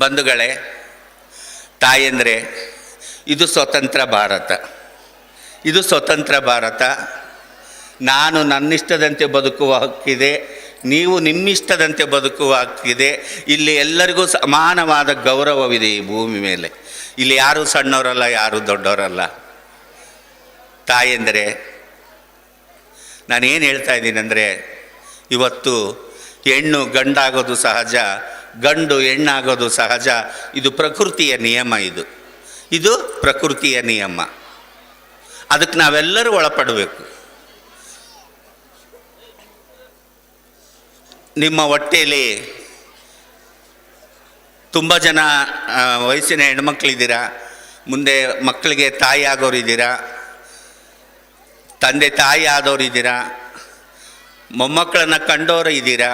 ಬಂಧುಗಳೇ, ತಾಯಂದರೆ, ಇದು ಸ್ವತಂತ್ರ ಭಾರತ. ಇದು ಸ್ವತಂತ್ರ ಭಾರತ. ನಾನು ನನ್ನಿಷ್ಟದಂತೆ ಬದುಕುವ ಹಕ್ಕಿದೆ, ನೀವು ನಿಮ್ಮಿಷ್ಟದಂತೆ ಬದುಕುವ ಹಕ್ಕಿದೆ. ಇಲ್ಲಿ ಎಲ್ಲರಿಗೂ ಸಮಾನವಾದ ಗೌರವವಿದೆ ಈ ಭೂಮಿ ಮೇಲೆ. ಇಲ್ಲಿ ಯಾರೂ ಸಣ್ಣವರಲ್ಲ, ಯಾರೂ ದೊಡ್ಡವರಲ್ಲ. ತಾಯಂದರೆ, ನಾನೇನು ಹೇಳ್ತಾ ಇದ್ದೀನಂದರೆ, ಇವತ್ತು ಹೆಣ್ಣು ಗಂಡಾಗೋದು ಸಹಜ, ಗಂಡು ಹೆಣ್ಣಾಗೋದು ಸಹಜ. ಇದು ಪ್ರಕೃತಿಯ ನಿಯಮ. ಇದು ಪ್ರಕೃತಿಯ ನಿಯಮ. ಅದಕ್ಕೆ ನಾವೆಲ್ಲರೂ ಒಳಪಡಬೇಕು. ನಿಮ್ಮ ಹೊಟ್ಟೆಯಲ್ಲಿ ತುಂಬ ಜನ ವಯಸ್ಸಿನ ಹೆಣ್ಮಕ್ಳಿದ್ದೀರಾ, ಮುಂದೆ ಮಕ್ಕಳಿಗೆ ತಾಯಿ ಆಗೋರಿದ್ದೀರಾ, ತಂದೆ ತಾಯಿ ಆದವರಿದ್ದೀರಾ, ಮೊಮ್ಮಕ್ಕಳನ್ನು ಕಂಡವರು ಇದ್ದೀರಾ,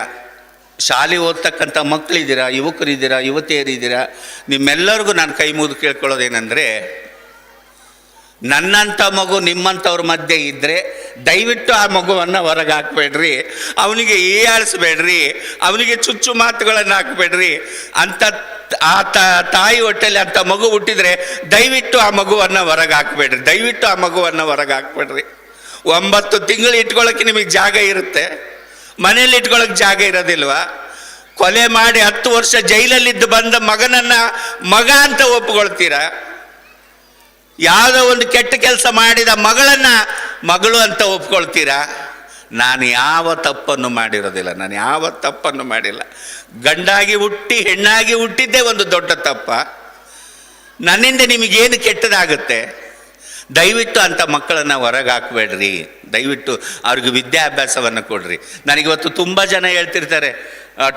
ಶಾಲೆ ಓದ್ತಕ್ಕಂಥ ಮಕ್ಕಳಿದ್ದೀರಾ, ಯುವಕರಿದ್ದೀರಾ, ಯುವತಿಯರಿದ್ದೀರಾ. ನಿಮ್ಮೆಲ್ಲರಿಗೂ ನಾನು ಕೈ ಮುಗಿದು ಕೇಳ್ಕೊಳ್ಳೋದೇನೆಂದರೆ, ನನ್ನಂಥ ಮಗು ನಿಮ್ಮಂಥವ್ರ ಮಧ್ಯೆ ಇದ್ದರೆ ದಯವಿಟ್ಟು ಆ ಮಗುವನ್ನು ಹೊರಗೆ ಹಾಕಬೇಡ್ರಿ, ಅವನಿಗೆ ಹೀಯಾಳಿಸ್ಬೇಡ್ರಿ, ಅವನಿಗೆ ಚುಚ್ಚು ಮಾತುಗಳನ್ನು ಹಾಕಬೇಡ್ರಿ. ಅಂಥ ತಾಯಿ ಹೊಟ್ಟೆಯಲ್ಲಿ ಅಂಥ ಮಗು ಹುಟ್ಟಿದರೆ ದಯವಿಟ್ಟು ಆ ಮಗುವನ್ನು ಹೊರಗೆ ಹಾಕಬೇಡ್ರಿ, ದಯವಿಟ್ಟು ಆ ಮಗುವನ್ನು ಹೊರಗೆ ಹಾಕಬೇಡ್ರಿ. 9 ತಿಂಗಳು ಇಟ್ಕೊಳ್ಳೋಕ್ಕೆ ನಿಮಗೆ ಜಾಗ ಇರುತ್ತೆ, ಮನೇಲಿ ಇಟ್ಕೊಳ್ಳೋಕೆ ಜಾಗ ಇರೋದಿಲ್ವ? ಕೊಲೆ ಮಾಡಿ 10 ವರ್ಷ ಜೈಲಲ್ಲಿದ್ದು ಬಂದ ಮಗನನ್ನು ಮಗ ಅಂತ ಒಪ್ಕೊಳ್ತೀರಾ? ಯಾವುದೋ ಒಂದು ಕೆಟ್ಟ ಕೆಲಸ ಮಾಡಿದ ಮಗಳನ್ನು ಮಗಳು ಅಂತ ಒಪ್ಕೊಳ್ತೀರಾ? ನಾನು ಯಾವ ತಪ್ಪನ್ನು ಮಾಡಿರೋದಿಲ್ಲ, ನಾನು ಯಾವ ತಪ್ಪನ್ನು ಮಾಡಿಲ್ಲ. ಗಂಡಾಗಿ ಹುಟ್ಟಿ ಹೆಣ್ಣಾಗಿ ಹುಟ್ಟಿದ್ದೇ ಒಂದು ದೊಡ್ಡ ತಪ್ಪ. ನನ್ನಿಂದ ನಿಮಗೇನು ಕೆಟ್ಟದಾಗುತ್ತೆ? ದಯವಿಟ್ಟು ಅಂಥ ಮಕ್ಕಳನ್ನು ಹೊರಗೆ ಹಾಕಬೇಡ್ರಿ, ದಯವಿಟ್ಟು ಅವ್ರಿಗೆ ವಿದ್ಯಾಭ್ಯಾಸವನ್ನು ಕೊಡ್ರಿ. ನನಗಿವತ್ತು ತುಂಬ ಜನ ಹೇಳ್ತಿರ್ತಾರೆ,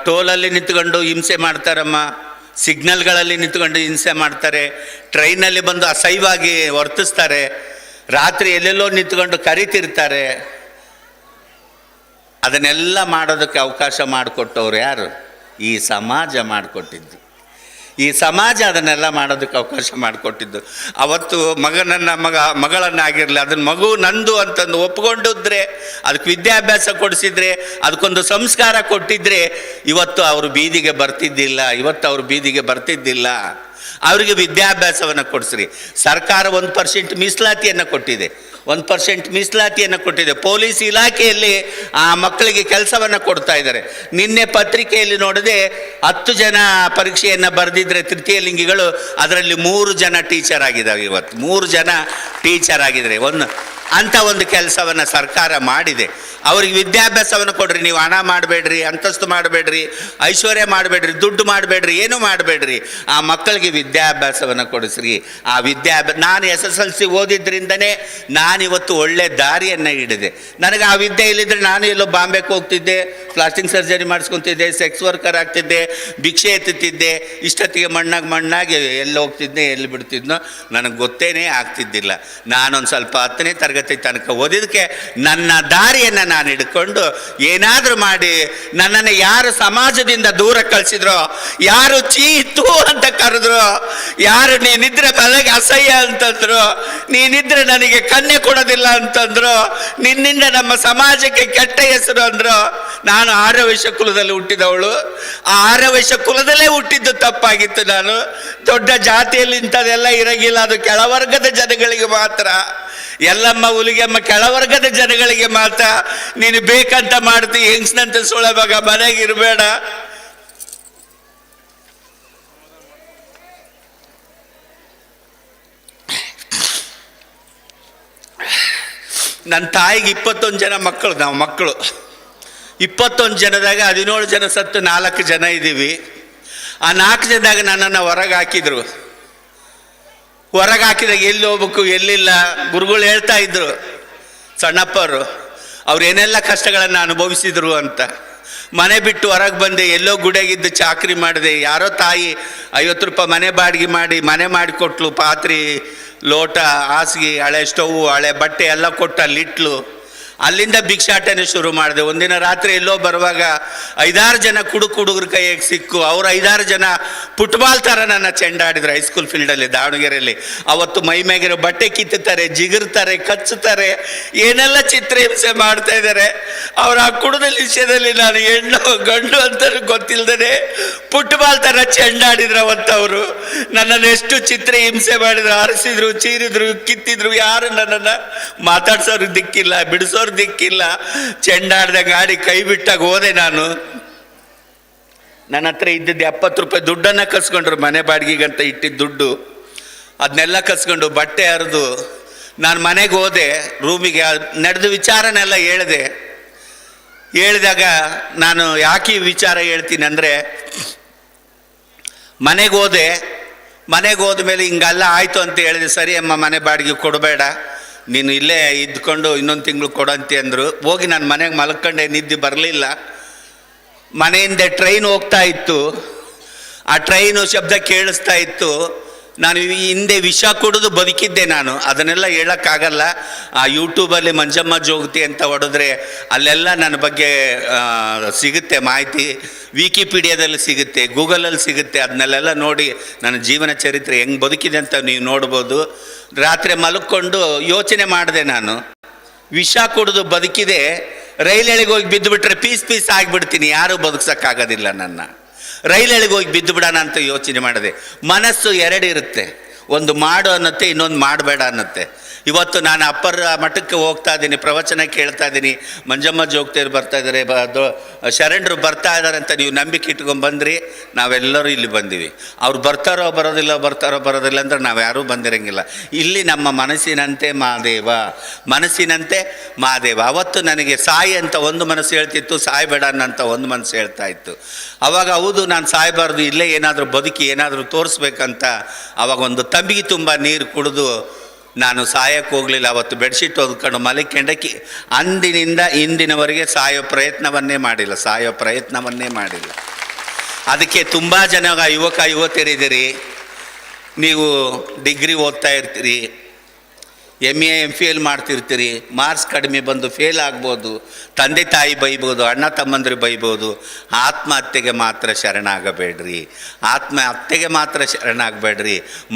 ಟೋಲಲ್ಲಿ ನಿಂತ್ಕೊಂಡು ಹಿಂಸೆ ಮಾಡ್ತಾರಮ್ಮ, ಸಿಗ್ನಲ್ಗಳಲ್ಲಿ ನಿಂತ್ಕೊಂಡು ಹಿಂಸೆ ಮಾಡ್ತಾರೆ, ಟ್ರೈನಲ್ಲಿ ಬಂದು ಅಸಹ್ಯವಾಗಿ ವರ್ತಿಸ್ತಾರೆ, ರಾತ್ರಿ ಎಲ್ಲೆಲ್ಲೋ ನಿಂತ್ಕೊಂಡು ಕರಿತಿರ್ತಾರೆ. ಅದನ್ನೆಲ್ಲ ಮಾಡೋದಕ್ಕೆ ಅವಕಾಶ ಮಾಡಿಕೊಟ್ಟವ್ರು ಯಾರು? ಈ ಸಮಾಜ ಮಾಡಿಕೊಟ್ಟಿದ್ದು. ಈ ಸಮಾಜ ಅದನ್ನೆಲ್ಲ ಮಾಡೋದಕ್ಕೆ ಅವಕಾಶ ಮಾಡಿಕೊಟ್ಟಿದ್ದು. ಅವತ್ತು ಮಗಳನ್ನಾಗಿರಲಿ, ಅದನ್ನು ಮಗು ನಂದು ಅಂತಂದು ಒಪ್ಕೊಂಡಿದ್ರೆ, ಅದಕ್ಕೆ ವಿದ್ಯಾಭ್ಯಾಸ ಕೊಡಿಸಿದ್ರೆ, ಅದಕ್ಕೊಂದು ಸಂಸ್ಕಾರ ಕೊಟ್ಟಿದ್ರೆ ಇವತ್ತು ಅವರು ಬೀದಿಗೆ ಬರ್ತಿದ್ದಿಲ್ಲ. ಅವರಿಗೆ ವಿದ್ಯಾಭ್ಯಾಸವನ್ನು ಕೊಡಿಸ್ರಿ. ಸರ್ಕಾರ 1% ಮೀಸಲಾತಿಯನ್ನು ಕೊಟ್ಟಿದೆ, 1% ಮೀಸಲಾತಿಯನ್ನು ಕೊಟ್ಟಿದೆ. ಪೊಲೀಸ್ ಇಲಾಖೆಯಲ್ಲಿ ಆ ಮಕ್ಕಳಿಗೆ ಕೆಲಸವನ್ನು ಕೊಡ್ತಾ ಇದ್ದಾರೆ. ನಿನ್ನೆ ಪತ್ರಿಕೆಯಲ್ಲಿ ನೋಡಿದೆ, 10 ಜನ ಪರೀಕ್ಷೆಯನ್ನು ಬರೆದಿದ್ದರೆ ತೃತೀಯ ಲಿಂಗಿಗಳು, ಅದರಲ್ಲಿ 3 ಜನ ಟೀಚರ್ ಆಗಿದ್ದಾವೆ. ಇವತ್ತು 3 ಜನ ಟೀಚರ್ ಆಗಿದ್ದಾರೆ. ಅಂಥ ಒಂದು ಕೆಲಸವನ್ನು ಸರ್ಕಾರ ಮಾಡಿದೆ. ಅವ್ರಿಗೆ ವಿದ್ಯಾಭ್ಯಾಸವನ್ನು ಕೊಡ್ರಿ. ನೀವು ಹಣ ಮಾಡಬೇಡ್ರಿ, ಅಂತಸ್ತು ಮಾಡಬೇಡ್ರಿ, ಐಶ್ವರ್ಯ ಮಾಡಬೇಡ್ರಿ, ದುಡ್ಡು ಮಾಡಬೇಡ್ರಿ, ಏನೂ ಮಾಡಬೇಡ್ರಿ. ಆ ಮಕ್ಕಳಿಗೆ ವಿದ್ಯಾಭ್ಯಾಸವನ್ನು ಕೊಡಿಸ್ರಿ. ನಾನು SSLC ಓದಿದ್ರಿಂದನೇ ನಾನಿವತ್ತು ಒಳ್ಳೆ ದಾರಿಯನ್ನು ಹಿಡಿದೆ. ನನಗೆ ಆ ವಿದ್ಯೆ ಇಲ್ಲಿದ್ದರೆ ನಾನು ಎಲ್ಲೋ ಬಾಂಬೆಗೆ ಹೋಗ್ತಿದ್ದೆ, ಪ್ಲಾಸ್ಟಿಕ್ ಸರ್ಜರಿ ಮಾಡಿಸ್ಕೊತಿದ್ದೆ, ಸೆಕ್ಸ್ ವರ್ಕರ್ ಆಗ್ತಿದ್ದೆ, ಭಿಕ್ಷೆ ಎತ್ತುತ್ತಿದ್ದೆ. ಇಷ್ಟೊತ್ತಿಗೆ ಮಣ್ಣಾಗಿ ಎಲ್ಲಿ ಹೋಗ್ತಿದ್ದೆ, ಎಲ್ಲಿ ಬಿಡ್ತಿದ್ನೋ ನನಗೆ ಗೊತ್ತೇನೇ ಆಗ್ತಿದ್ದಿಲ್ಲ. ನಾನೊಂದು ಸ್ವಲ್ಪ 10ನೇ ತರಗತಿ ತನಕ ಓದಿದ್ದಕ್ಕೆ ನನ್ನ ದಾರಿಯನ್ನು ನಾನು ಹಿಡ್ಕೊಂಡು ಏನಾದರೂ ಮಾಡಿ ನನ್ನನ್ನು ಯಾರು ಸಮಾಜದಿಂದ ದೂರ ಕಳಿಸಿದ್ರೋ, ಯಾರು ಚೀತು ಅಂತ ಕರೆದ್ರು, ಯಾರು ನೀನಿದ್ರೆ ಬಲೆಗೆ ಅಸಹ್ಯ ಅಂತಂದ್ರು, ನೀನಿದ್ರೆ ನನಗೆ ಕನ್ಯೆ ಕೊಡೋದಿಲ್ಲ ಅಂತಂದ್ರು, ನಿನ್ನಿಂದ ನಮ್ಮ ಸಮಾಜಕ್ಕೆ ಕೆಟ್ಟ ಹೆಸರು ಅಂದ್ರು. ನಾನು ಆರ್ಯವೈಶ್ಯ ಕುಲದಲ್ಲಿ ಹುಟ್ಟಿದವಳು. ಆ ಆರ್ಯವೈಶ್ಯ ಕುಲದಲ್ಲೇ ಹುಟ್ಟಿದ್ದು ತಪ್ಪಾಗಿತ್ತು. ನಾನು ದೊಡ್ಡ ಜಾತಿಯಲ್ಲಿ ಇಂಥದ್ದೆಲ್ಲ ಇರಂಗಿಲ್ಲ, ಅದು ಕೆಳವರ್ಗದ ಜನಗಳಿಗೆ ಮಾತ್ರ. ಎಲ್ಲಮ್ಮ ಹುಲಿಗೆಮ್ಮ ಕೆಳವರ್ಗದ ಜನಗಳಿಗೆ ಮಾತ್ರ. ನೀನು ಬೇಕಂತ ಮಾಡ್ತಿ, ಹೆಂಗ್ಸ್ನಂತ ಸುಳಬಾಗ ಮನೆಗೆ ಇರಬೇಡ. ನನ್ನ ತಾಯಿಗೆ 21 ಜನ ಮಕ್ಕಳು. ನಾವು ಮಕ್ಕಳು 21 ಜನದಾಗ 17 ಜನ ಸತ್ತು 4 ಜನ ಇದ್ದೀವಿ. ಆ 4 ಜನದಾಗ ನನ್ನನ್ನು ಹೊರಗೆ ಹಾಕಿದ್ರು. ಹೊರಗೆ ಹಾಕಿದಾಗ ಎಲ್ಲಿ ಹೋಗ್ಬೇಕು, ಎಲ್ಲಿಲ್ಲ. ಗುರುಗಳು ಹೇಳ್ತಾ ಇದ್ರು, ಸಣ್ಣಪ್ಪರು, ಅವ್ರು ಏನೆಲ್ಲ ಕಷ್ಟಗಳನ್ನು ಅನುಭವಿಸಿದ್ರು ಅಂತ. ಮನೆ ಬಿಟ್ಟು ಹೊರಗೆ ಬಂದೆ, ಎಲ್ಲೋ ಗುಡಿಯಾಗಿದ್ದು ಚಾಕ್ರಿ ಮಾಡಿದೆ. ಯಾರೋ ತಾಯಿ 50 ರೂಪಾಯಿ ಮನೆ ಬಾಡಿಗೆ ಮಾಡಿ ಮನೆ ಮಾಡಿಕೊಟ್ಲು. ಪಾತ್ರೆ, ಲೋಟ, ಹಾಸಿಗೆ, ಹಳೆ ಸ್ಟವ್, ಹಳೆ ಬಟ್ಟೆ ಎಲ್ಲ ಕೊಟ್ಟು ಅಲ್ಲಿಟ್ಲು. ಅಲ್ಲಿಂದ ಭಿಕ್ಷಾಟನೆ ಶುರು ಮಾಡಿದೆ. ಒಂದಿನ ರಾತ್ರಿ ಎಲ್ಲೋ ಬರುವಾಗ 5-6 ಜನ ಹುಡುಗರ ಕೈಯಾಗ ಸಿಕ್ಕು. ಅವ್ರು 5-6 ಜನ ಫುಟ್ಬಾಲ್ ಥರ ನನ್ನ ಚೆಂಡಾಡಿದ್ರು ಹೈಸ್ಕೂಲ್ ಫೀಲ್ಡಲ್ಲಿ ದಾವಣಗೆರೆಯಲ್ಲಿ. ಅವತ್ತು ಮೈ ಮೇಗಿರೋ ಬಟ್ಟೆ ಕಿತ್ತುತ್ತಾರೆ, ಜಿಗಿರ್ತಾರೆ, ಕಚ್ಚುತ್ತಾರೆ, ಏನೆಲ್ಲ ಚಿತ್ರಹಿಂಸೆ ಮಾಡ್ತಾ ಇದ್ದಾರೆ. ಅವ್ರು ಆ ಕುಡಿದ ವಿಷಯದಲ್ಲಿ ನಾನು ಹೆಣ್ಣು ಗಂಡು ಅಂತ ಗೊತ್ತಿಲ್ಲದೇ ಫುಟ್ಬಾಲ್ ಥರ ಚೆಂಡಾಡಿದ್ರು. ಅವತ್ತವರು ನನ್ನನ್ನು ಎಷ್ಟು ಚಿತ್ರಹಿಂಸೆ ಮಾಡಿದ್ರು, ಆರಿಸಿದ್ರು, ಚೀರಿದ್ರು, ಕಿತ್ತಿದ್ರು. ಯಾರು ನನ್ನನ್ನು ಮಾತಾಡ್ಸೋರು ದಿಕ್ಕಿಲ್ಲ, ಬಿಡಿಸೋರು ದಿಕ್ಕಿಲ್ಲ. ಚೆಂಡಾಡ್ದಾಗ ಆಡಿ ಕೈ ಬಿಟ್ಟಾಗ ಹೋದೆ ನಾನು. ನನ್ನ ಹತ್ರ ಇದ್ದಿದ್ದು 70 ರೂಪಾಯಿ ದುಡ್ಡನ್ನು ಕಸ್ಕೊಂಡ್ರು, ಮನೆ ಬಾಡಿಗೆಗಂತ ಇಟ್ಟಿದ್ದ ದುಡ್ಡು. ಅದನ್ನೆಲ್ಲ ಕಸ್ಕೊಂಡು ಬಟ್ಟೆ ಹರಿದು ನಾನು ಮನೆಗೆ ಹೋದೆ. ರೂಮಿಗೆ ನಡೆದ ವಿಚಾರನೆಲ್ಲ ಹೇಳಿದಾಗ ನಾನು ಯಾಕೆ ಈ ವಿಚಾರ ಹೇಳ್ತೀನಿ ಅಂದರೆ, ಮನೆಗೆ ಹೋದ ಮೇಲೆ ಹಿಂಗೆಲ್ಲ ಆಯಿತು ಅಂತ ಹೇಳಿದೆ. ಸರಿ ಅಮ್ಮ, ಮನೆ ಬಾಡಿಗೆ ಕೊಡಬೇಡ, ನೀನು ಇಲ್ಲೇ ಇದ್ಕೊಂಡು ಇನ್ನೊಂದು ತಿಂಗಳು ಕೊಡಂತಿ ಅಂದರು. ಹೋಗಿ ನಾನು ಮನೆಗೆ ಮಲ್ಕೊಂಡೆ, ನಿದ್ದೆ ಬರಲಿಲ್ಲ. ಮನೆಯಿಂದ ಟ್ರೈನ್ ಹೋಗ್ತಾ ಇತ್ತು, ಆ ಟ್ರೈನು ಶಬ್ದ ಕೇಳಿಸ್ತಾ ಇತ್ತು. ನಾನು ಹಿಂದೆ ವಿಷ ಕುಡಿದು ಬದುಕಿದ್ದೆ ನಾನು, ಅದನ್ನೆಲ್ಲ ಹೇಳೋಕ್ಕಾಗಲ್ಲ. ಆ ಯೂಟ್ಯೂಬಲ್ಲಿ ಮಂಜಮ್ಮ ಜೋಗತಿ ಅಂತ ಹೊಡೆದ್ರೆ ಅಲ್ಲೆಲ್ಲ ನನ್ನ ಬಗ್ಗೆ ಸಿಗುತ್ತೆ ಮಾಹಿತಿ. ವಿಕಿಪೀಡಿಯಾದಲ್ಲಿ ಸಿಗುತ್ತೆ, ಗೂಗಲಲ್ಲಿ ಸಿಗುತ್ತೆ. ಅದನ್ನೆಲ್ಲ ನೋಡಿ ನನ್ನ ಜೀವನ ಚರಿತ್ರೆ ಹೆಂಗೆ ಬದುಕಿದೆ ಅಂತ ನೀವು ನೋಡ್ಬೋದು. ರಾತ್ರಿ ಮಲ್ಕೊಂಡು ಯೋಚನೆ ಮಾಡಿದೆ, ನಾನು ವಿಷ ಕುಡಿದು ಬದುಕಿದೆ, ರೈಲೆಳಿಗೆ ಹೋಗಿ ಬಿದ್ದುಬಿಟ್ರೆ ಪೀಸ್ ಆಗಿಬಿಡ್ತೀನಿ, ಯಾರೂ ಬದುಕ್ಸೋಕ್ಕಾಗೋದಿಲ್ಲ ನನ್ನ. ರೈಲೆಳಿಗೆ ಹೋಗಿ ಬಿದ್ದು ಬಿಡೋಣ ಅಂತ ಯೋಚನೆ ಮಾಡಿದೆ. ಮನಸ್ಸು 2 ಇರುತ್ತೆ, ಒಂದು ಮಾಡು ಅನ್ನತ್ತೆ, ಇನ್ನೊಂದು ಮಾಡಬೇಡ ಅನ್ನತ್ತೆ. ಇವತ್ತು ನಾನು ಅಪ್ಪರ ಮಠಕ್ಕೆ ಹೋಗ್ತಾ ಇದ್ದೀನಿ, ಪ್ರವಚನ ಕೇಳ್ತಾ ಇದ್ದೀನಿ. ಮಂಜಮ್ಮ ಜೋಗತಿಯರು ಬರ್ತಾ ಇದ್ದಾರೆ, ಶರಣರು ಬರ್ತಾ ಇದ್ದಾರೆ ಅಂತ ನೀವು ನಂಬಿಕೆ ಇಟ್ಕೊಂಡ್ಬಂದ್ರಿ. ನಾವೆಲ್ಲರೂ ಇಲ್ಲಿ ಬಂದೀವಿ. ಅವ್ರು ಬರ್ತಾರೋ ಬರೋದಿಲ್ಲ ಅಂದ್ರೆ ನಾವು ಯಾರೂ ಬಂದಿರಂಗಿಲ್ಲ. ಇಲ್ಲಿ ನಮ್ಮ ಮನಸ್ಸಿನಂತೆ ಮಹಾದೇವ. ಅವತ್ತು ನನಗೆ ಸಾಯಿ ಅಂತ ಒಂದು ಮನಸ್ಸು ಹೇಳ್ತಿತ್ತು, ಸಾಯಬೇಡ ಅನ್ನಂತ ಒಂದು ಮನಸ್ಸು ಹೇಳ್ತಾ ಇತ್ತು. ಅವಾಗ ಹೌದು, ನಾನು ಸಾಯಬಾರ್ದು, ಇಲ್ಲೇ ಏನಾದರೂ ಬದುಕಿ ಏನಾದರೂ ತೋರಿಸ್ಬೇಕಂತ ಅವಾಗ ಒಂದು ತಂಬಿಗೆ ತುಂಬ ನೀರು ಕುಡಿದು ನಾನು ಸಾಯಕ್ಕೆ ಹೋಗಲಿಲ್ಲ. ಅವತ್ತು ಬೆಡ್ಶೀಟ್ ಹೊದ್ಕೊಂಡು ಮಲಿಕೊಂಡಕ್ಕೆ ಅಂದಿನಿಂದ ಇಂದಿನವರೆಗೆ ಸಾಯೋ ಪ್ರಯತ್ನವನ್ನೇ ಮಾಡಿಲ್ಲ. ಅದಕ್ಕೆ ತುಂಬ ಜನ ಯುವತಿಯರಿದ್ದೀರಿ, ನೀವು ಡಿಗ್ರಿ ಓದ್ತಾ ಇರ್ತೀರಿ, MA MPhil ಮಾಡ್ತಿರ್ತೀರಿ, ಮಾರ್ಕ್ಸ್ ಕಡಿಮೆ ಬಂದು ಫೇಲ್ ಆಗ್ಬೋದು, ತಂದೆ ತಾಯಿ ಬೈಬೋದು, ಅಣ್ಣ ತಮ್ಮಂದಿರು ಬೈಬೋದು. ಆತ್ಮಹತ್ಯೆಗೆ ಮಾತ್ರ ಶರಣಾಗಬೇಡ್ರಿ.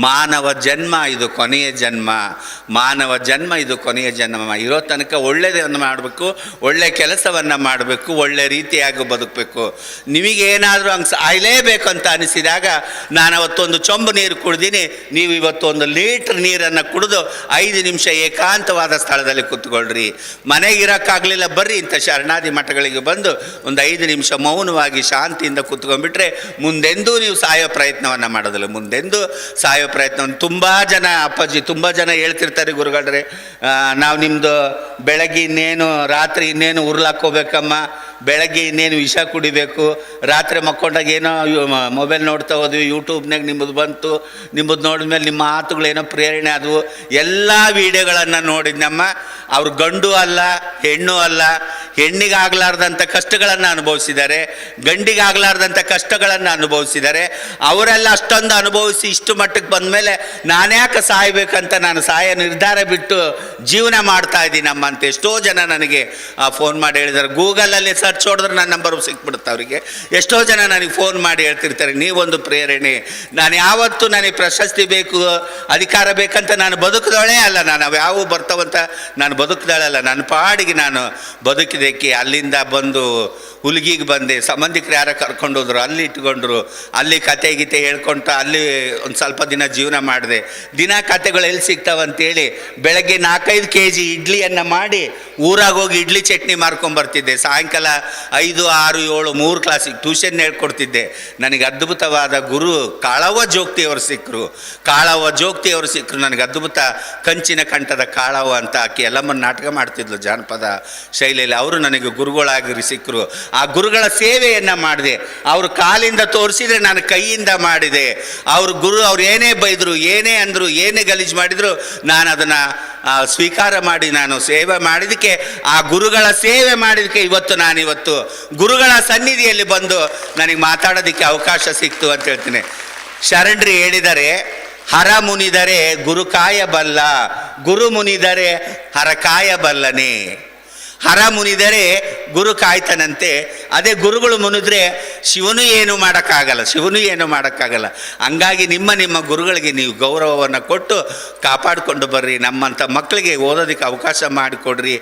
ಮಾನವ ಜನ್ಮ ಇದು ಕೊನೆಯ ಜನ್ಮ. ಇರೋ ತನಕ ಒಳ್ಳೆಯದನ್ನು ಮಾಡಬೇಕು, ಒಳ್ಳೆ ಕೆಲಸವನ್ನು ಮಾಡಬೇಕು, ಒಳ್ಳೆ ರೀತಿಯಾಗಿ ಬದುಕಬೇಕು. ನಿಮಗೇನಾದರೂ ಹಂಗೆ ಸಾಯಲೇಬೇಕು ಅಂತ ಅನಿಸಿದಾಗ, ನಾನು ಅವತ್ತೊಂದು ಚೊಂಬು ನೀರು ಕುಡ್ದೀನಿ, ನೀವು ಇವತ್ತು 1 ಲೀಟ್ರ್ ನೀರನ್ನು ಕುಡಿದು 5 ನಿಮಿಷ ಏಕಾಂತವಾದ ಸ್ಥಳದಲ್ಲಿ ಕೂತ್ಕೊಳ್ರಿ. ಮನೆಗಿರೋಕ್ಕಾಗಲಿಲ್ಲ, ಬರ್ರಿ ಇಂಥ ಶರಣಾದಿ ಮಠಗಳಿಗೆ ಬಂದು ಒಂದು 5 ನಿಮಿಷ ಮೌನವಾಗಿ ಶಾಂತಿಯಿಂದ ಕೂತ್ಕೊಂಡ್ಬಿಟ್ರೆ ಮುಂದೆಂದೂ ನೀವು ಸಾಯೋ ಪ್ರಯತ್ನವನ್ನು ಮಾಡೋದಿಲ್ಲ. ತುಂಬ ಜನ ಅಪ್ಪಾಜಿ ತುಂಬ ಜನ ಹೇಳ್ತಿರ್ತಾರೆ, ಗುರುಗಳೇ ನಾವು ನಿಮ್ಮದು ಬೆಳಗ್ಗೆ ಇನ್ನೇನು, ರಾತ್ರಿ ಇನ್ನೇನು ಉರ್ಲಾಕೋಬೇಕಮ್ಮ, ಬೆಳಗ್ಗೆ ಇನ್ನೇನು ವಿಷ ಕುಡಿಬೇಕು, ರಾತ್ರಿ ಮಕ್ಕೊಂಡಾಗ ಏನೋ ಮೊಬೈಲ್ ನೋಡ್ತಾ ಹೋದ್ವಿ, ಯೂಟ್ಯೂಬ್ನಾಗ ನಿಮ್ಮದು ಬಂತು, ನಿಮ್ಮದು ನೋಡಿದ್ಮೇಲೆ ನಿಮ್ಮ ಮಾತುಗಳೇನೋ ಪ್ರೇರಣೆ ಆದವು. ಎಲ್ಲ ವಿಡಿಯೋಗಳನ್ನು ನೋಡಿದ್ನಮ್ಮ. ಅವ್ರು ಗಂಡು ಅಲ್ಲ, ಹೆಣ್ಣು ಅಲ್ಲ, ಹೆಣ್ಣಿಗಾಗಲಾರ್ದಂಥ ಕಷ್ಟಗಳನ್ನು ಅನುಭವಿಸಿದ್ದಾರೆ, ಗಂಡಿಗಾಗಲಾರ್ದಂಥ ಕಷ್ಟಗಳನ್ನು ಅನುಭವಿಸಿದ್ದಾರೆ. ಅವರೆಲ್ಲ ಅಷ್ಟೊಂದು ಅನುಭವಿಸಿ ಇಷ್ಟು ಮಟ್ಟಕ್ಕೆ ಬಂದ ಮೇಲೆ ನಾನ್ಯಾಕೆ ಸಾಯಬೇಕಂತ ನಾನು ನಿರ್ಧಾರ ಬಿಟ್ಟು ಜೀವನ ಮಾಡ್ತಾ ಇದ್ದೀನಮ್ಮ ಅಂತ ಎಷ್ಟೋ ಜನ ನನಗೆ ಫೋನ್ ಮಾಡಿ ಹೇಳಿದ್ದಾರೆ. ಗೂಗಲಲ್ಲಿ ಸರ್ಚ್ ಹೊಡೆದ್ರೆ ನನ್ನ ನಂಬರ್ ಸಿಕ್ಬಿಡುತ್ತೆ ಅವರಿಗೆ. ಎಷ್ಟೋ ಜನ ನನಗೆ ಫೋನ್ ಮಾಡಿ ಹೇಳ್ತಿರ್ತಾರೆ, ನೀವೊಂದು ಪ್ರೇರಣೆ. ನಾನು ಯಾವತ್ತೂ ನನಗೆ ಪ್ರಶಸ್ತಿ ಬೇಕು, ಅಧಿಕಾರ ಬೇಕಂತ ನಾನು ಬದುಕಿದವಳೇ ಅಲ್ಲ. ನಾನು ಅವು ಯಾವ ಬರ್ತಾವಂತ ನಾನು ಬದುಕಿದಾಳಲ್ಲ. ನನ್ನ ಪಾಡಿಗೆ ನಾನು ಬದುಕಿದ್ದಕ್ಕೆ ಅಲ್ಲಿಂದ ಬಂದು ಹುಲ್ಗಿಗೆ ಬಂದೆ. ಸಂಬಂಧಿಕರು ಯಾರ ಕರ್ಕೊಂಡೋದ್ರು, ಅಲ್ಲಿ ಇಟ್ಕೊಂಡ್ರು, ಅಲ್ಲಿ ಕತೆ ಗೀತೆ ಹೇಳ್ಕೊಂತ ಅಲ್ಲಿ ಒಂದು ಸ್ವಲ್ಪ ದಿನ ಜೀವನ ಮಾಡಿದೆ. ದಿನ ಕತೆಗಳು ಎಲ್ಲಿ ಸಿಗ್ತಾವಂತೇಳಿ ಬೆಳಗ್ಗೆ 4-5 kg ಇಡ್ಲಿಯನ್ನು ಮಾಡಿ ಊರಾಗ ಹೋಗಿ ಇಡ್ಲಿ ಚಟ್ನಿ ಮಾರ್ಕೊಂಬರ್ತಿದ್ದೆ. ಸಾಯಂಕಾಲ 5, 6, 7, 3 ಕ್ಲಾಸಿಗೆ ಟ್ಯೂಷನ್ ಹೇಳ್ಕೊಡ್ತಿದ್ದೆ. ನನಗೆ ಅದ್ಭುತವಾದ ಗುರು ಕಾಳವ್ವ ಜೋಗತಿಯವರು ಸಿಕ್ಕರು. ನನಗೆ ಅದ್ಭುತ ಕಂಚಿನ ಕಂಠದ ಕಾಳವ್ವ ಅಂತ ಆಕೆ ಎಲ್ಲಮ್ಮನ ನಾಟಕ ಮಾಡ್ತಿದ್ಲು ಜಾನಪದ ಶೈಲಿಯಲ್ಲಿ. ಅವರು ನನಗೆ ಗುರುಗಳಾಗಿ ಸಿಕ್ಕರು. ಆ ಗುರುಗಳ ಸೇವೆಯನ್ನು ಮಾಡಿದೆ. ಅವರು ಕಾಲಿಂದ ತೋರಿಸಿದರೆ ನಾನು ಕೈಯಿಂದ ಮಾಡಿದೆ. ಅವ್ರು ಏನೇ ಬೈದರು, ಏನೇ ಅಂದರು, ಏನೇ ಗಲೀಜು ಮಾಡಿದರು, ನಾನು ಅದನ್ನು ಸ್ವೀಕಾರ ಮಾಡಿ ನಾನು ಸೇವೆ ಮಾಡಿದಕ್ಕೆ, ಆ ಗುರುಗಳ ಸೇವೆ ಮಾಡಿದಕ್ಕೆ ಇವತ್ತು ಗುರುಗಳ ಸನ್ನಿಧಿಯಲ್ಲಿ ಬಂದು ನನಗೆ ಮಾತಾಡೋದಕ್ಕೆ ಅವಕಾಶ ಸಿಕ್ತು ಅಂತ ಹೇಳ್ತೀನಿ. ಶರಣರು ಹೇಳಿದರೆ, ಹರ ಮುನಿದರೆ ಗುರು ಕಾಯಬಲ್ಲ, ಗುರು ಮುನಿದರೆ ಹರ ಕಾಯಬಲ್ಲನೆ. ಹರ ಮುನಿದರೆ ಗುರು ಕಾಯ್ತಾನಂತೆ. ಅದೇ ಗುರುಗಳು ಮುನಿದ್ರೆ ಶಿವನು ಏನು ಮಾಡೋಕ್ಕಾಗಲ್ಲ. ಹಂಗಾಗಿ ನಿಮ್ಮ ಗುರುಗಳಿಗೆ ನೀವು ಗೌರವವನ್ನು ಕೊಟ್ಟು ಕಾಪಾಡಿಕೊಂಡು ಬರ್ರಿ. ನಮ್ಮಂಥ ಮಕ್ಕಳಿಗೆ ಓದೋದಕ್ಕೆ ಅವಕಾಶ ಮಾಡಿಕೊಡ್ರಿ.